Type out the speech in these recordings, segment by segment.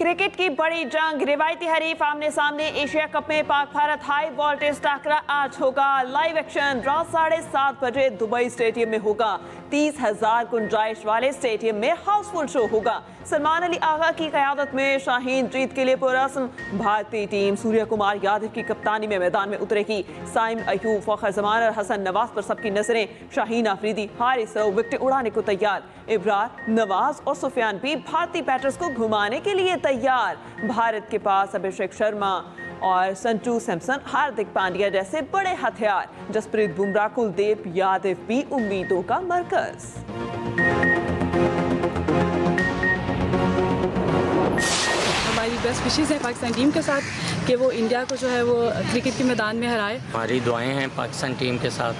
Cricket की बड़ी जंग, रिवायती हरीफ आमने सामने। एशिया कप में पाक भारत हाई वोल्टेज टाकरा आज होगा। लाइव एक्शन रात 7:30 बजे दुबई स्टेडियम में होगा। 30,000 गुंजाइश वाले स्टेडियम में हाउसफुल शो होगा। सलमान अली आगा की क़यादत में शाहीन जीत के लिए पुरस्म। भारतीय टीम सूर्य कुमार यादव की कप्तानी में मैदान में उतरेगी। साइम अयूब, फखर जमान और हसन नवाज पर सबकी नजरें। शाहीन आफरीदी, हारिस रऊफ विकेट उड़ाने को तैयार। इब्रार, नवाज और सुफियान भी भारतीय बैटर्स को घुमाने के लिए तैयार। भारत के पास अभिषेक शर्मा और संजू सैमसन, हार्दिक पांड्या जैसे बड़े हथियार। जसप्रीत बुमराह, कुलदीप यादव भी उम्मीदों का मरकज। हमारी बेस्ट विशेस है पाकिस्तान टीम के साथ कि वो इंडिया को जो है वो क्रिकेट के मैदान में हराए। हमारी दुआएं हैं पाकिस्तान टीम के साथ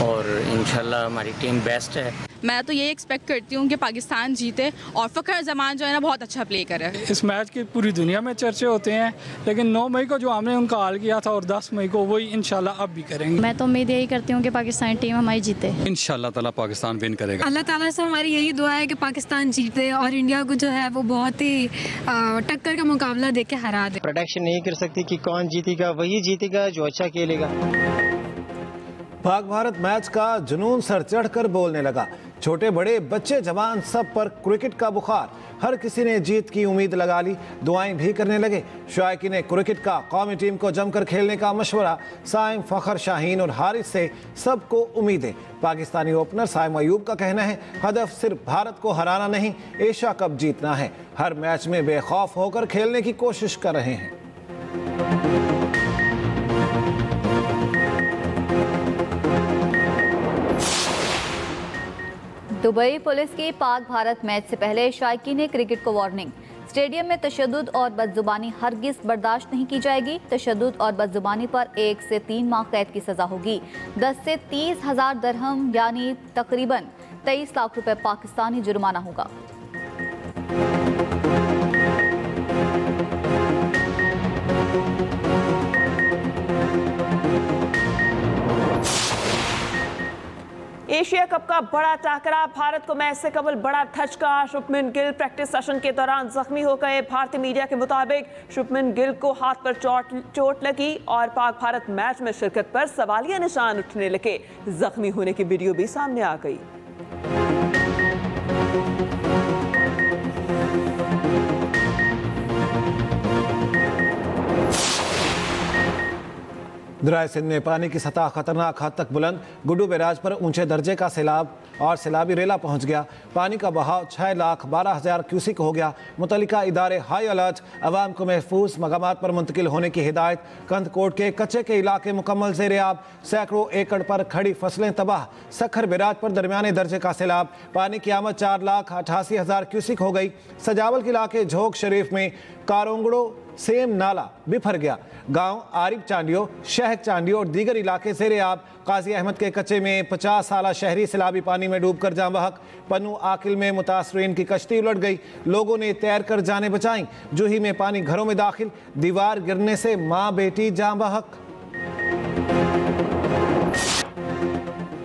और इंशाल्लाह हमारी टीम बेस्ट है। मैं तो ये एक्सपेक्ट करती हूँ कि पाकिस्तान जीते और फखर जमान जो है ना बहुत अच्छा प्ले करे। इस मैच की पूरी दुनिया में चर्चे होते हैं, लेकिन 9 मई को जो हमने उनका हाल किया था और 10 मई को वही इंशाल्लाह अब भी करेंगे। मैं तो उम्मीद यही करती हूँ कि पाकिस्तान टीम हमारी जीते। इंशाल्लाह ताला पाकिस्तान विन करेगा। अल्लाह ताला से हमारी यही दुआ है कि पाकिस्तान जीते और इंडिया को जो है वो बहुत ही टक्कर का मुकाबला देके हरा दे। प्रेडिक्शन नहीं कर सकती कि कौन जीतेगा, वही जीतेगा जो अच्छा खेलेगा। पाक भारत मैच का जुनून सर चढ़कर बोलने लगा। छोटे बड़े बच्चे जवान सब पर क्रिकेट का बुखार। हर किसी ने जीत की उम्मीद लगा ली, दुआएं भी करने लगे। शायकीन क्रिकेट का कौमी टीम को जमकर खेलने का मशवरा। साइम, फखर, शाहीन और हारिस से सबको उम्मीदें। पाकिस्तानी ओपनर साइम अयूब का कहना है, हदफ सिर्फ भारत को हराना नहीं, एशिया कप जीतना है। हर मैच में बेखौफ होकर खेलने की कोशिश कर रहे हैं। दुबई पुलिस की पाक भारत मैच से पहले शायकीन क्रिकेट को वार्निंग। स्टेडियम में तशद्दुद और बदजुबानी हरगिज बर्दाश्त नहीं की जाएगी। तशद्दुद और बदजुबानी पर 1 से 3 माह कैद की सजा होगी। 10 से 30,000 दरहम यानी तकरीबन 23 लाख रुपए पाकिस्तानी जुर्माना होगा। एशिया कप का बड़ा टाकरा, भारत को मैच से कबल बड़ा धचका। शुभमन गिल प्रैक्टिस सेशन के दौरान जख्मी हो गए। भारतीय मीडिया के मुताबिक शुभमन गिल को हाथ पर चोट लगी और पाक भारत मैच में शिरकत पर सवालिया निशान उठने लगे। जख्मी होने की वीडियो भी सामने आ गई। दरिया सिंध में पानी की सतह खतरनाक हद तक बुलंद। गुड्डू बैराज पर ऊंचे दर्जे का सैलाब और सैलाबी रेला पहुंच गया। पानी का बहाव 6,12,000 क्यूसिक हो गया। मुतल्लिका इदारे हाई अलर्ट, अवाम को महफूज मकामात पर मुंतकिल होने की हिदायत। कंदकोट के कच्चे के इलाके मुकम्मल ज़ेर-ए-आब, सैकड़ों एकड़ पर खड़ी फसलें तबाह। सखर बैराज पर दरमियाने दर्जे का सैलाब, पानी की आमद 4,88,000 क्यूसिक हो गई। सजावल के इलाके झोंक शरीफ में कारोंगड़ो सेम नाला बिफर गया। गांव आरिफ चांडियो, शहक चांडियो और दीगर इलाके ज़ेर-ए-आब। काजी अहमद के कच्चे में 50 साला शहरी सैलाबी पानी में डूबकर जान बहक। पन्नू आकिल में मुतासरीन की कश्ती उलट गई। लोगों ने तैर कर जाने बचाई। जूही में पानी घरों में दाखिल, दीवार गिरने से माँ बेटी जान बहक।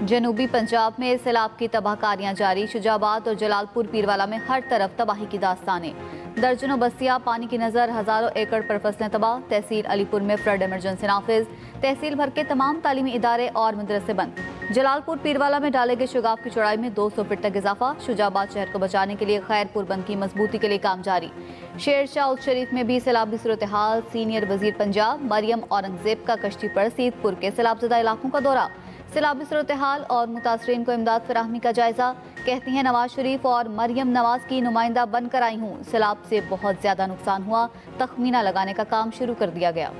जनूबी पंजाब में सैलाब की तबाहकारियां जारी। शुजाबाद और जलालपुर पीरवाला में हर तरफ तबाही की दास्तानें। दर्जनों बस्तियां पानी की नजर, हजारों एकड़ पर फसलें तबाह। तहसील अलीपुर में फ्लड इमरजेंसी नाफिज। तहसील भर के तमाम तालीमी इदारे और मदरसे बंद। जलालपुर पीरवाला में डाले गए शुगाफ की चौड़ाई में 200 फीट तक इजाफा। शुजाबाद शहर को बचाने के लिए खैरपुर बंद की मजबूती के लिए काम जारी। शेरशाह उल शरीफ में भी सैलाबी सूरत हाल। सीनियर वजीर पंजाब मरियम औरंगजेब का कश्ती पर सीतपुर के सैलाबजदा इलाकों का दौरा। सैलाबी सूरत हाल और मुतासरीन को इमदाद फराहमी का जायजा। कहती हैं नवाज शरीफ और मरियम नवाज की नुमाइंदा बनकर आई हूँ। सैलाब से बहुत ज्यादा नुकसान हुआ, तखमीना लगाने का काम शुरू कर दिया गया।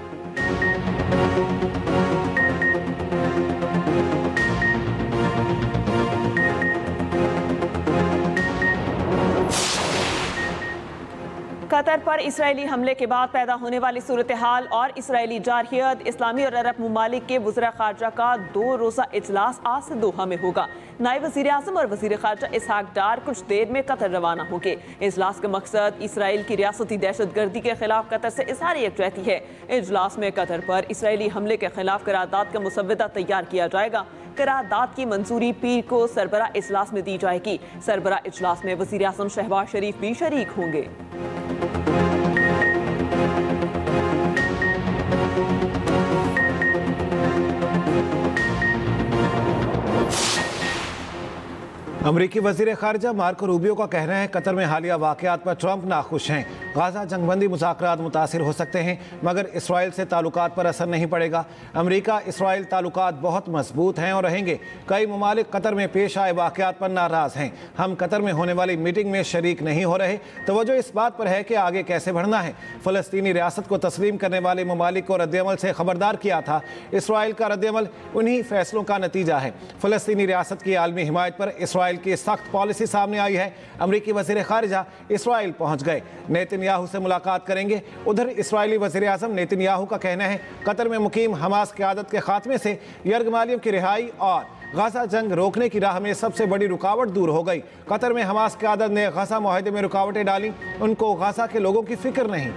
कतर पर इसराइली हमले के बाद पैदा होने वाली सूरत हाल और इसराइली जारहियत। इस्लामी और अरब ममालिक के वज़ीर ख़ारजा का 2 रोज़ा इजलास आज से दोहा में होगा। नायब वज़ीर आज़म और वज़ीर ख़ारजा इसहाक डार कुछ देर में कतर रवाना होंगे। इजलास का मकसद इसराइल की रियासती दहशतगर्दी के खिलाफ कतर से इज़हार यकजहती है। इजलास में कतर पर इसराइली हमले के खिलाफ करारदाद का मुसव्वदा तैयार किया जाएगा। करारदाद की मंजूरी पीर को सरबरा इजलास में दी जाएगी। सरबरा इजलास में वज़ीर आज़म शहबाज शरीफ भी शरीक होंगे। अमरीकी वजीर खारजा मार्को रूबियो का कहना है कतर में हालिया वाक़यात पर ट्रंप नाखुश हैं। गाजा जंगबंदी मुज़ाकरात मुतासिर हो सकते हैं मगर इसराइल से ताल्लुकात पर असर नहीं पड़ेगा। अमरीका इसराइल ताल्लुकात बहुत मजबूत हैं और रहेंगे। कई ममालिक कतर में पेश आए वाक़यात पर नाराज़ हैं। हम कतर में होने वाली मीटिंग में शरीक नहीं हो रहे। तवज्जो इस बात पर है कि आगे कैसे बढ़ना है। फ़लस्तीनी रियासत को तस्लीम करने वाले ममालिक को रद्दअमल से खबरदार किया था। इसराइल का रद्दअमल उन्हीं फैसलों का नतीजा है। फ़लस्तीनी रियासत की आलमी हिमायत पर इसराइल की सख्त पॉलिसी सामने आई है। अमरीकी वज़ीर ख़ारिजा इसराइल पहुँच गए, नेतन्याहू से मुलाकात करेंगे। उधर इसराइली वज़ीर आज़म नेतन्याहू का कहना है कतर में मुकीम हमास क़यादत के खात्मे से यरगमालियों की रिहाई और गाजा जंग रोकने की राह में सबसे बड़ी रुकावट दूर हो गई। कतर में हमास क़यादत ने गाजा मुआहदे में रुकावटें डाली, उनको गाजा के लोगों की फिक्र नहीं।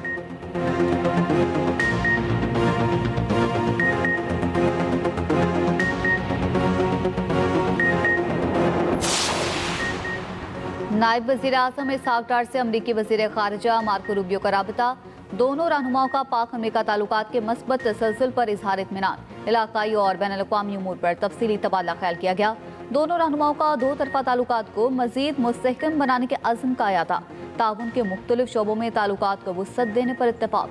नायब वज़ीर आज़म इसहाक़ डार से अमरीकी वज़ीर ख़ारिजा मार्को रूबियो का राबता। दोनों रहनुमाओं का पाक अमेरिका ताल्लुकात के मस्बत तसलसल पर इज़हार इत्मीनान। इलाकाई और बैन अल-अक़वामी उमूर पर तफसीली तबादला ख्याल किया गया। दोनों रहनुमाओं का दो तरफ़ा ताल्लुकात को मज़ीद मुस्तहकम बनाने के अज़्म का आया था। ताउन के मुख्तलिफ शोबों में ताल्लुकात को वुसअत देने पर इत्तेफाक।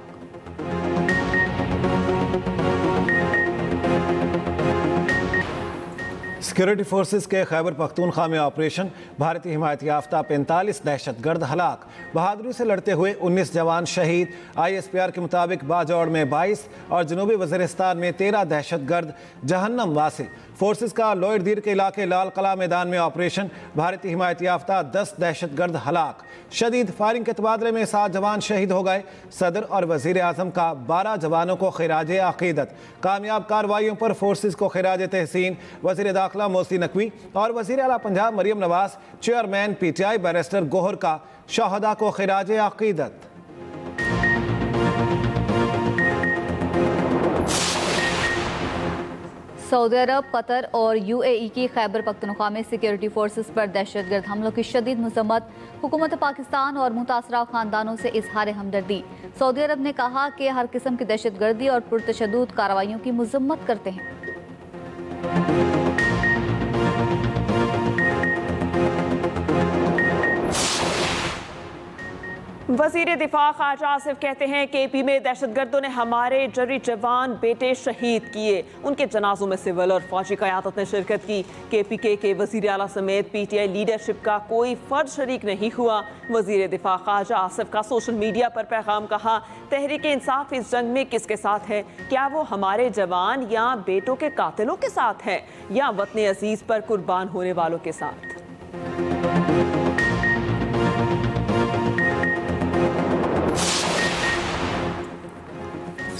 सिक्योरिटी फोर्सेस के खैबर पख्तूनख्वा में ऑपरेशन, भारतीय हिमायत याफ्ता 45 दहशतगर्द हलाक, बहादुरी से लड़ते हुए 19 जवान शहीद। ISPR के मुताबिक बाजौड़ में 22 और जनूबी वज़ीरिस्तान में 13 दहशतगर्द जहन्नम वासिल। फोर्सेस का लोयर दीर के इलाके लाल कला मैदान में ऑपरेशन, भारतीय हिमायत याफ्ता 10 दहशतगर्द हलाक। शदीद फायरिंग के तबादले में 7 जवान शहीद हो गए। सदर और वज़ीर आज़म का 12 जवानों को खिराज अक़ीदत। कामयाब कार्रवाइयों पर फोर्सेस को खिराज तहसीन वज़ीर दाखिला मोहसिन नकवी और वज़ीर आला Punjab Maryam Nawaz, chairman PTI barrister Gohar का शहदा को खिराज अक़ीदत। सऊदी अरब, कतर और UAE की खैबर पख्तूनख्वा में सिक्योरिटी फोर्सेस पर दहशतगर्द हमलों की शदीद मज़म्मत। हुकूमत पाकिस्तान और मुतासरा ख़ानदानों से इजहार हमदर्दी। सऊदी अरब ने कहा कि हर किस्म की दहशतगर्दी और पुरतशद्दुद कार्रवाइयों की मज़म्मत करते हैं। वज़ीर दिफा ख़ारिजा आसिफ कहते हैं KP में दहशतगर्दों ने हमारे जर्री जवान बेटे शहीद किए। उनके जनाजों में सिविल और फौजी क़यादत ने शिरकत की। KPK के वज़ीर आला समेत PTI लीडरशिप का कोई फ़र्द शरीक नहीं हुआ। वज़ीर दिफा ख़ारिजा आसिफ का सोशल मीडिया पर पैगाम कहा, तहरीक इंसाफ इस जंग में किसके साथ है? क्या वो हमारे जवान या बेटों के कातिलों के साथ है या वतन अजीज़ पर कुर्बान होने वालों के साथ?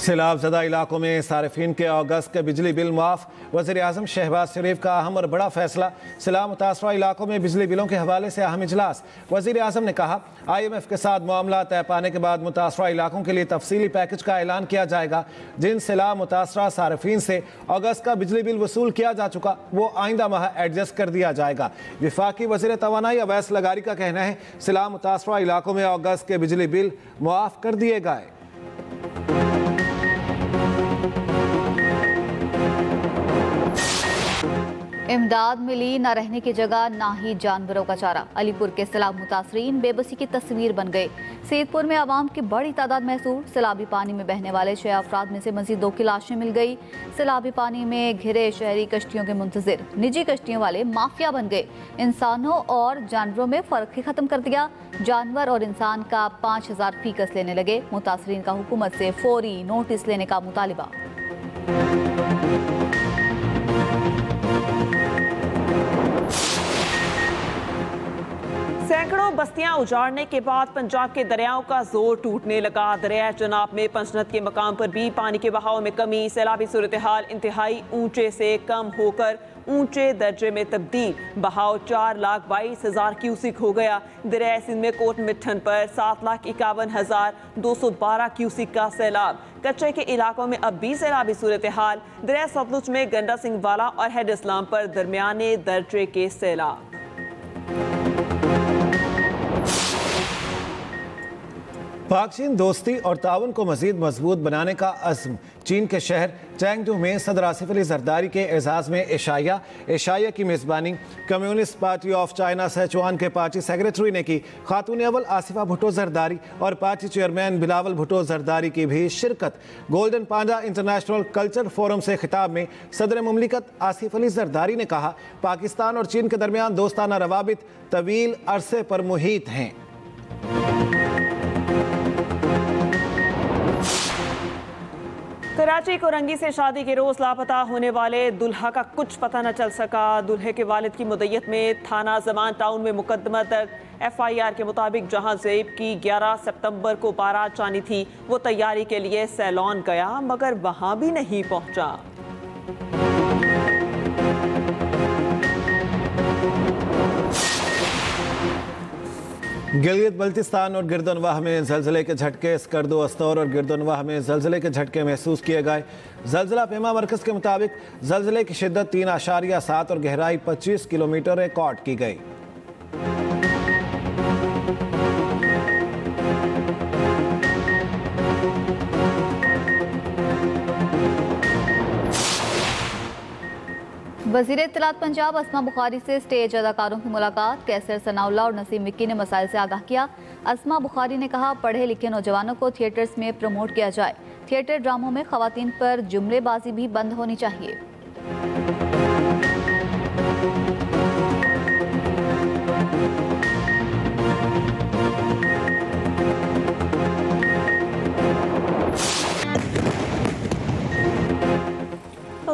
सैलाब ज़दा इलाकों में सारिफीन के अगस्त के बिजली बिल माफ़। वज़ीर आज़म शहबाज शरीफ का अहम और बड़ा फैसला। सैलाब मुतासरा इलाकों में बिजली बिलों के हवाले से अहम इजलास। वज़ीर आज़म ने कहा IMF के साथ मामला तय पाने के बाद मुतासरा इलाकों के लिए तफसीली पैकेज का ऐलान किया जाएगा। जिन सैलाब मुतासरा सारिफीन से अगस्त का बिजली बिल वसूल किया जा चुका वो आइंदा माह एडजस्ट कर दिया जाएगा। वफाकी वज़ीर तवानाई अवैस लगारी का कहना है सैलाब मुतासरा इलाकों में अगस्त के बिजली बिल मुआफ़ कर दिए गए। इमदाद मिली, न रहने की जगह ना ही जानवरों का चारा। अलीपुर के सैलाब मुतासरीन बेबसी की तस्वीर बन गए। सैदपुर में आवाम की बड़ी तादाद महसूस। सैलाबी पानी में बहने वाले 6 अफराद में से मजीद 2 की लाशें मिल गई। सैलाबी पानी में घिरे शहरी कश्तियों के मुंतजिर, निजी कश्तियों वाले माफिया बन गए। इंसानों और जानवरों में फ़र्क ही ख़त्म कर दिया। जानवर और इंसान का 5000 फीकस लेने लगे। मुतासरीन का हुकूमत से फौरी नोटिस लेने का मुतालिबा। सैकड़ों बस्तियां उजाड़ने के बाद पंजाब के दरियाओं का जोर टूटने लगा। दरिया चनाब में पंचनद के मकाम पर भी पानी के बहाव में कमी। सैलाबी सूरत हाल इंतहाई ऊंचे से कम होकर ऊंचे दर्जे में तब्दील। बहाव 4,22,000 क्यूसिक हो गया। दरिया सिंध में कोट मिठन पर 7,51,212 क्यूसिक का सैलाब। कच्चे के इलाकों में अब भी सैलाबी सूरत हाल। दरिया सतलुज में गंडा सिंह वाला और हेड इस्लाम पर दरमियाने दर्जे के सैलाब। पाक चीन दोस्ती और ताउन को मजीद मजबूत बनाने का अज़्म। चीन के शहर चैंगडू में सदर आसिफ अली जरदारी के एजाज़ में एशिया की मेज़बानी कम्युनिस्ट पार्टी ऑफ चाइना सैचुआन के पार्टी सेक्रेटरी ने की। खातून अव्वल आसिफा भुट्टो जरदारी और पार्टी चेयरमैन बिलावल भुट्टो जरदारी की भी शिरकत। गोल्डन पांडा इंटरनेशनल कल्चर फोरम से खिताब में सदर मुमलिकत आसिफ अली जरदारी ने कहा, पाकिस्तान और चीन के दरमियान दोस्ताना रवाबित तवील अरसे पर मुहित हैं। कराची कोरंगी से शादी के रोज लापता होने वाले दुल्हा का कुछ पता न चल सका। दुल्हे के वालिद की मुद्दत में थाना जमान टाउन में मुकदमा दर्ज। FIR के मुताबिक जहां ज़ेब की 11 सितंबर को बारात जानी थी, वो तैयारी के लिए सैलॉन गया मगर वहां भी नहीं पहुंचा। गिलगित बल्तिस्तान और गिरदनवाह में ज़लज़ले के झटके। स्कर्दो अस्तौर और गिरदनवाह में ज़लज़ले के झटके महसूस किए गए। ज़लज़ला पेमा मरकज़ के मुताबिक ज़लज़ले की शिद्दत 3.7 और गहराई 25 किलोमीटर रिकॉर्ड की गई। वज़ीर इत्तलात पंजाब अस्मा बुखारी से स्टेज अदाकारों की मुलाकात। कैसर सनाउल्लाह और नसीम मिक्की ने मसाइल से आगाह किया। अस्मा बुखारी ने कहा, पढ़े लिखे नौजवानों को थिएटर्स में प्रमोट किया जाए। थिएटर ड्रामों में ख़वातीन पर जुमलेबाजी भी बंद होनी चाहिए।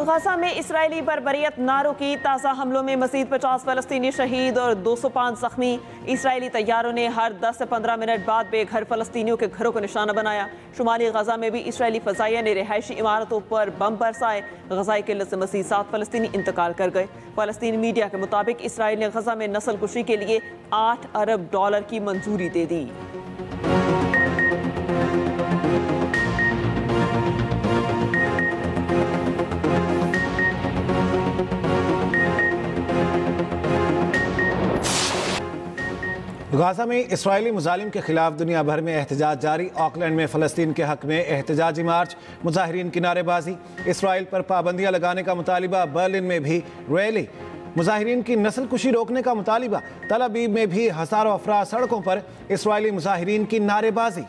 गजा में इसराइली बरबरियत नारों की ताज़ा हमलों में मज़ीद 50 फ़लस्तीनी शहीद और 205 ज़ख्मी। इसराइली तैयारों ने हर 10 से 15 मिनट बाद बेघर फ़लस्तीनियों के घरों को निशाना बनाया। शुमाली गजा में भी इसराइली फ़ज़ाइया ने रिहायशी इमारतों पर बम बरसाए। गज़ाई किल्लत से मज़ीद 7 फ़लस्तीनी इंतकाल कर गए। फ़लस्तीनी मीडिया के मुताबिक इसराइल ने गजा में नस्ल कुशी के लिए $8 अरब की मंजूरी दे दी। गाज़ा में इसराइली मुजालिम के खिलाफ दुनिया भर में एहतजाज जारी। ऑकलैंड में फ़लस्तीन के हक में एहतजाजी मार्च, मुजाहिरीन की नारेबाजी। इसराइल पर पाबंदियां लगाने का मुतालिबा। बर्लिन में भी रैली। मुजाहिरीन की नस्ल कुशी रोकने का मुतालिबा। तल अबीब में भी हज़ारों अफराद सड़कों पर। इसराइली मुजाहिरीन की नारेबाजी।